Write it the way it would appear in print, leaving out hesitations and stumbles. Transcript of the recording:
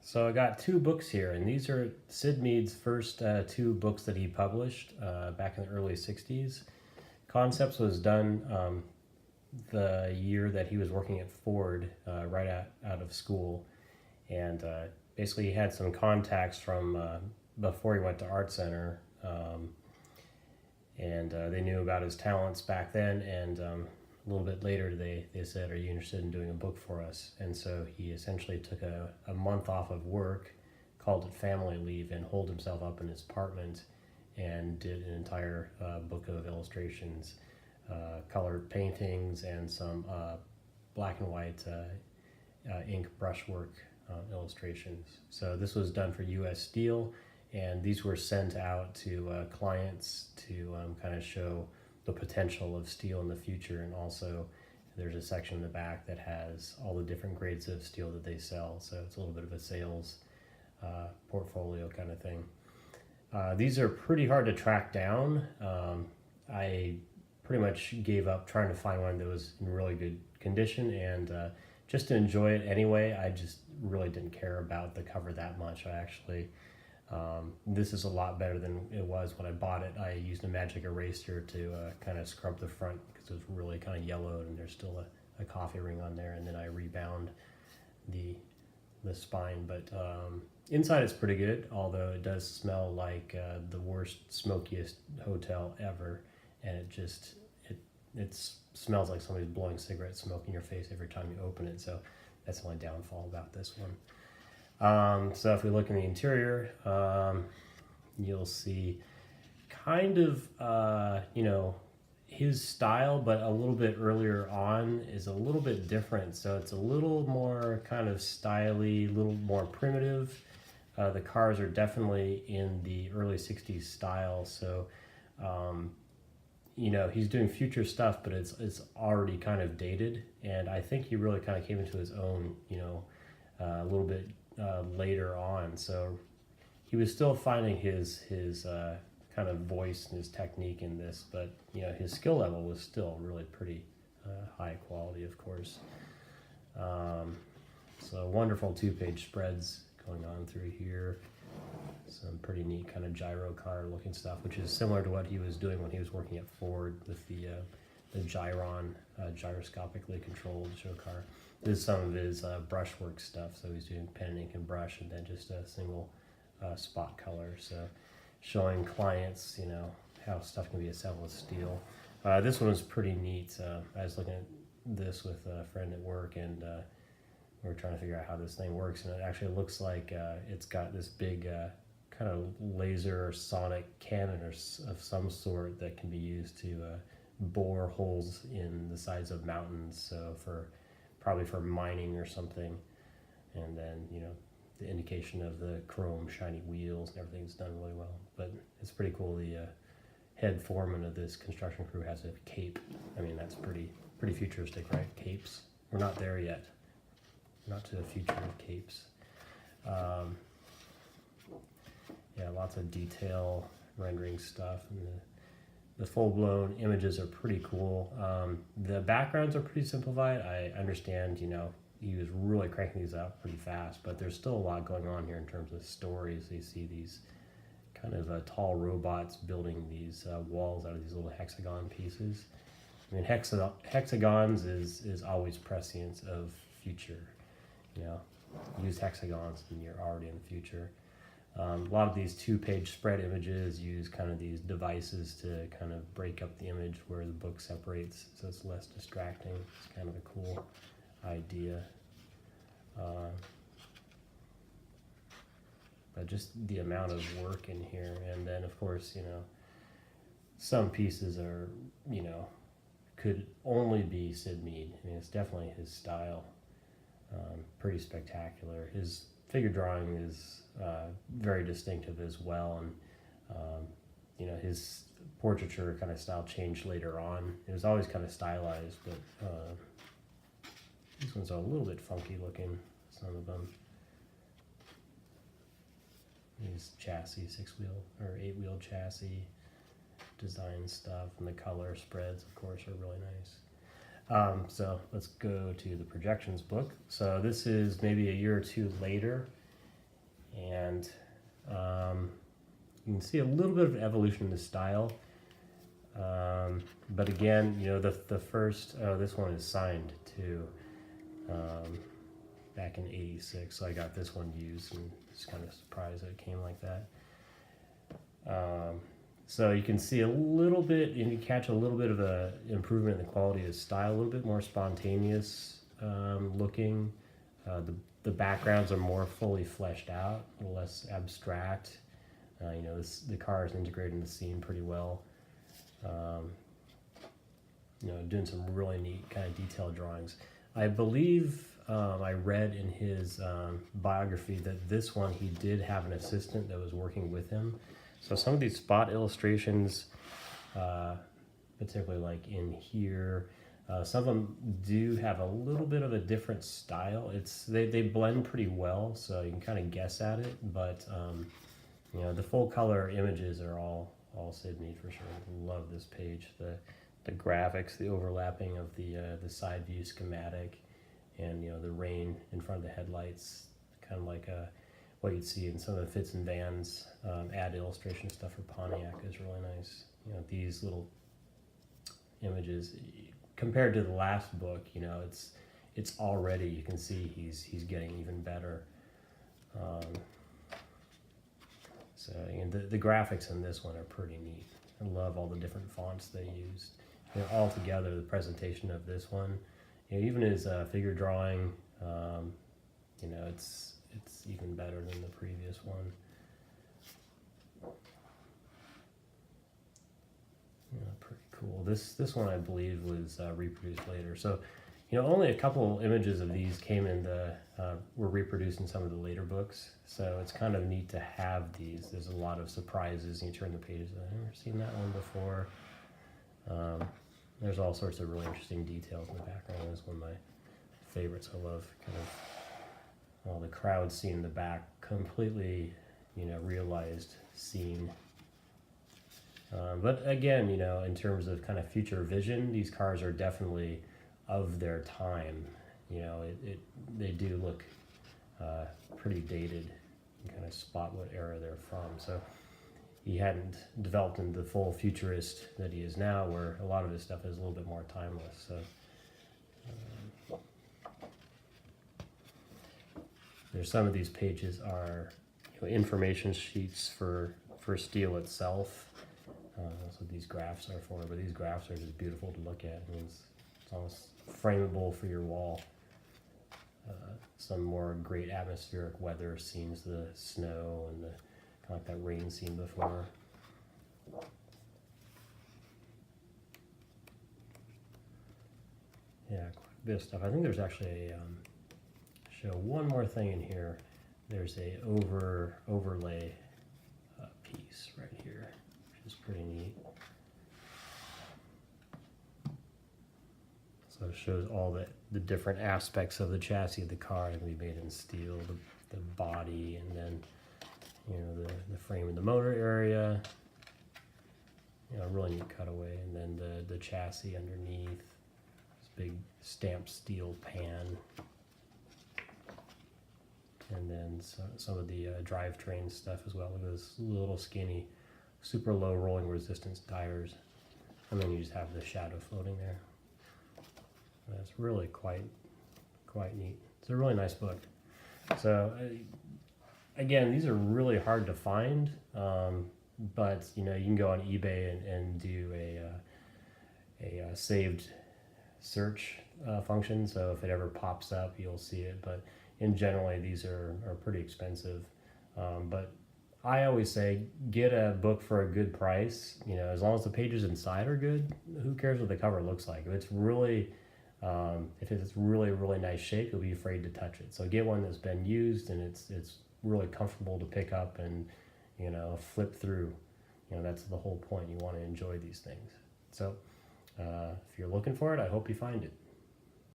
So I got two books here, and these are Syd Mead's first two books that he published back in the early 60s. Concepts was done the year that he was working at Ford, out of school. And basically, he had some contacts from before he went to Art Center. And they knew about his talents back then. And a little bit later, they said, "Are you interested in doing a book for us?" And so he essentially took a month off of work, called it family leave, and holed himself up in his apartment and did an entire book of illustrations, colored paintings, and some black and white ink brushwork illustrations. So this was done for U.S. Steel, and these were sent out to clients to kind of show the potential of steel in the future. And also there's a section in the back that has all the different grades of steel that they sell, so it's a little bit of a sales portfolio kind of thing. These are pretty hard to track down. I pretty much gave up trying to find one that was in really good condition, and just to enjoy it anyway, I just really didn't care about the cover that much. I actually this is a lot better than it was when I bought it. I used a magic eraser to kind of scrub the front because it was really kind of yellowed, and there's still a coffee ring on there, and then I rebound the spine. But inside it's pretty good, although it does smell like the worst, smokiest hotel ever, and it smells like somebody's blowing cigarette smoke in your face every time you open it. So that's the only downfall about this one. So if we look in the interior, you'll see kind of, his style, but a little bit earlier on is a little bit different. So it's a little more kind of styly, a little more primitive. The cars are definitely in the early 60s style. So, he's doing future stuff, but it's already kind of dated. And I think he really kind of came into his own, a little bit later on. So he was still finding his kind of voice and his technique in this, but his skill level was still really pretty high quality, of course. So wonderful 2-page spreads going on through here. Some pretty neat kind of gyro car looking stuff, which is similar to what he was doing when he was working at Ford with the gyron, gyroscopically controlled show car. This is some of his brushwork stuff. So he's doing pen, ink, and brush, and then just a single spot color. So showing clients, how stuff can be assembled with steel. This one was pretty neat. I was looking at this with a friend at work, and we were trying to figure out how this thing works. And it actually looks like it's got this big kind of laser or sonic cannon of some sort that can be used to bore holes in the sides of mountains. So probably for mining or something. And then, the indication of the chrome shiny wheels and everything's done really well. But it's pretty cool. The head foreman of this construction crew has a cape. I mean, that's pretty futuristic, right? Capes. We're not there yet. Not to the future of capes. Yeah, lots of detail rendering stuff, and the full-blown images are pretty cool. The backgrounds are pretty simplified. I understand, he was really cranking these out pretty fast, but there's still a lot going on here in terms of stories. You see these kind of tall robots building these walls out of these little hexagon pieces. I mean, hexagons is always prescience of future. Use hexagons and you're already in the future. A lot of these 2-page spread images use kind of these devices to kind of break up the image where the book separates, so it's less distracting. It's kind of a cool idea. But just the amount of work in here, and then of course, some pieces are, could only be Syd Mead. I mean, it's definitely his style. Pretty spectacular. His figure drawing is very distinctive as well, and his portraiture kind of style changed later on. It was always kind of stylized, but these ones are a little bit funky looking, some of them. These chassis, 6-wheel or 8-wheel chassis design stuff, and the color spreads, of course, are really nice. So let's go to the projections book. So this is maybe a year or two later, and you can see a little bit of evolution in the style. But again, the first, this one is signed too, back in '86, so I got this one used and just kind of surprised that it came like that. So you can see a little bit, and you catch a little bit of a improvement in the quality of the style, a little bit more spontaneous looking. The backgrounds are more fully fleshed out, a little less abstract. The car is integrated in the scene pretty well. Doing some really neat kind of detailed drawings. I believe I read in his biography that this one he did have an assistant that was working with him. So some of these spot illustrations, particularly like in here, some of them do have a little bit of a different style. They blend pretty well, so you can kind of guess at it. But the full color images are all Syd Mead for sure. Love this page. The graphics, the overlapping of the side view schematic, and the rain in front of the headlights, kind of like what you'd see in some of the Fitz and Vans ad illustration stuff for Pontiac is really nice. These little images compared to the last book, it's already, you can see he's getting even better. So the graphics in this one are pretty neat. I love all the different fonts they used. All together, the presentation of this one, even his figure drawing, it's even better than the previous one. Pretty cool. This one I believe was reproduced later. So, only a couple images of these were reproduced in some of the later books. So it's kind of neat to have these. There's a lot of surprises, and you turn the pages. I've never seen that one before. There's all sorts of really interesting details in the background. It's one of my favorites. I love kind of all the crowd scene in the back, completely, realized scene. But again, in terms of kind of future vision, these cars are definitely of their time. They do look pretty dated. You can kind of spot what era they're from. So he hadn't developed into the full futurist that he is now, where a lot of his stuff is a little bit more timeless. So there's some of these pages are information sheets for steel itself. That's what these graphs are for, but these graphs are just beautiful to look at. It's almost frameable for your wall. Some more great atmospheric weather scenes, the snow and the kind of like that rain scene before. Yeah, quite a bit of stuff. I think there's actually show one more thing in here. There's a overlay piece right here, which is pretty neat. So it shows all the different aspects of the chassis of the car. It can be made in steel, the body, and then the frame and the motor area. Really neat cutaway, and then the chassis underneath. This big stamped steel pan, and then some of the drivetrain stuff as well. Look at this little skinny, super low rolling resistance tires, and then you just have the shadow floating there. That's really quite neat. It's a really nice book. So again, these are really hard to find, but you can go on eBay and do a saved search function. So if it ever pops up, you'll see it. But generally, these are pretty expensive. But I always say get a book for a good price. As long as the pages inside are good, who cares what the cover looks like? If it's really really nice shape, you'll be afraid to touch it. So get one that's been used and it's really comfortable to pick up and flip through. That's the whole point. You want to enjoy these things. So if you're looking for it, I hope you find it.